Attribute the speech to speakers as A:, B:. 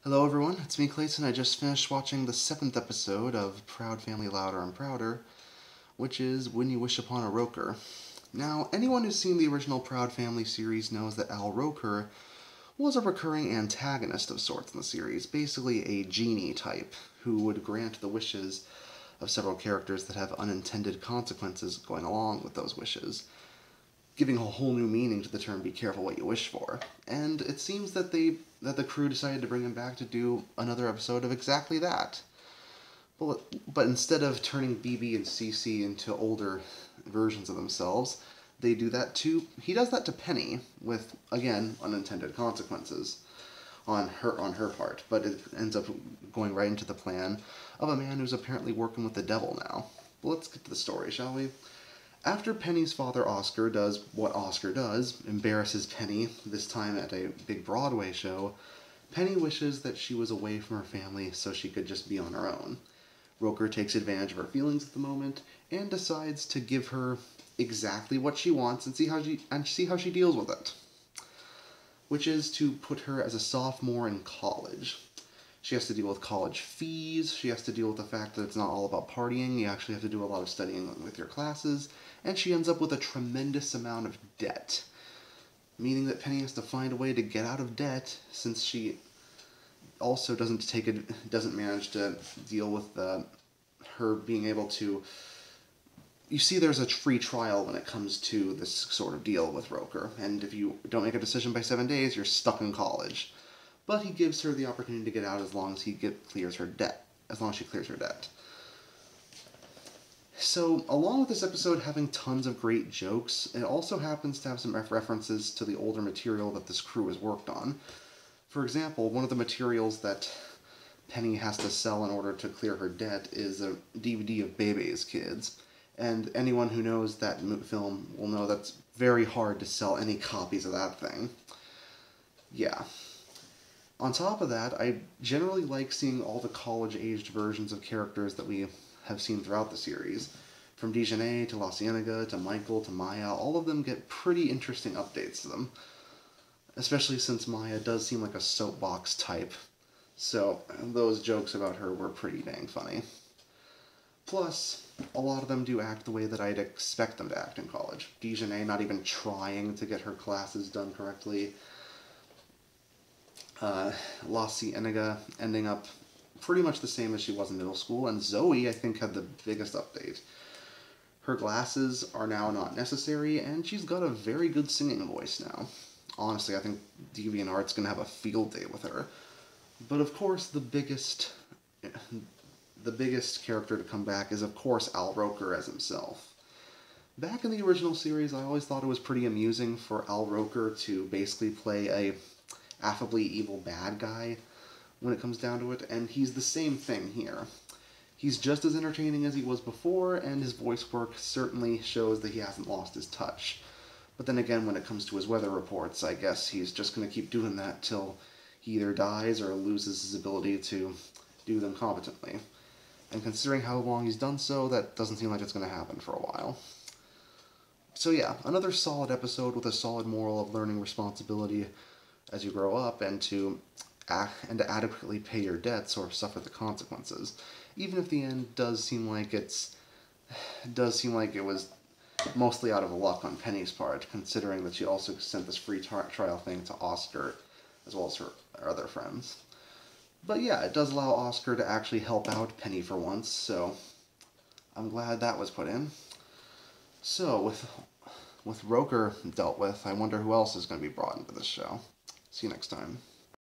A: Hello everyone, it's me Clayton. I just finished watching the 7th episode of Proud Family Louder and Prouder, which is When You Wish Upon a Roker. Now, anyone who's seen the original Proud Family series knows that Al Roker was a recurring antagonist of sorts in the series, basically a genie type, who would grant the wishes of several characters that have unintended consequences going along with those wishes, giving a whole new meaning to the term "be careful what you wish for." And it seems that the crew decided to bring him back to do another episode of exactly that. But instead of turning BB and CC into older versions of themselves, he does that to Penny with, again, unintended consequences on her part, but it ends up going right into the plan of a man who's apparently working with the devil now. But let's get to the story, shall we? After Penny's father Oscar does what Oscar does, embarrasses Penny, this time at a big Broadway show, Penny wishes that she was away from her family so she could just be on her own. Roker takes advantage of her feelings at the moment and decides to give her exactly what she wants and see how she deals with it, which is to put her as a sophomore in college. She has to deal with college fees, she has to deal with the fact that it's not all about partying, you actually have to do a lot of studying with your classes, and she ends up with a tremendous amount of debt, meaning that Penny has to find a way to get out of debt since she also doesn't manage to deal with her being able to. You see, there's a free trial when it comes to this sort of deal with Roker, and if you don't make a decision by 7 days, you're stuck in college. But he gives her the opportunity to get out as long as clears her debt. As long as she clears her debt. So, along with this episode having tons of great jokes, it also happens to have some references to the older material that this crew has worked on. For example, one of the materials that Penny has to sell in order to clear her debt is a DVD of Bebe's Kids. And anyone who knows that film will know that's very hard to sell any copies of that thing. Yeah. On top of that, I generally like seeing all the college-aged versions of characters that we have seen throughout the series. From Dijonay to La Cienega to Michael to Maya, all of them get pretty interesting updates to them. Especially since Maya does seem like a soapbox type. So those jokes about her were pretty dang funny. Plus, a lot of them do act the way that I'd expect them to act in college. Dijonay not even trying to get her classes done correctly. La Cienega ending up pretty much the same as she was in middle school, and Zoe, I think, had the biggest update. Her glasses are now not necessary, and she's got a very good singing voice now. Honestly, I think DeviantArt's going to have a field day with her. But of course, the biggest character to come back is, of course, Al Roker as himself. Back in the original series, I always thought it was pretty amusing for Al Roker to basically play a affably evil bad guy when it comes down to it, and he's the same thing here. He's just as entertaining as he was before, and his voice work certainly shows that he hasn't lost his touch. But then again, when it comes to his weather reports, I guess he's just going to keep doing that till he either dies or loses his ability to do them competently. And considering how long he's done so, that doesn't seem like it's going to happen for a while. So yeah, another solid episode with a solid moral of learning responsibility as you grow up and to adequately pay your debts or suffer the consequences. Even if the end does seem like it was mostly out of luck on Penny's part, considering that she also sent this free trial thing to Oscar as well as her other friends. But yeah, it does allow Oscar to actually help out Penny for once, so I'm glad that was put in. So, with Roker dealt with, I wonder who else is going to be brought into this show. See you next time.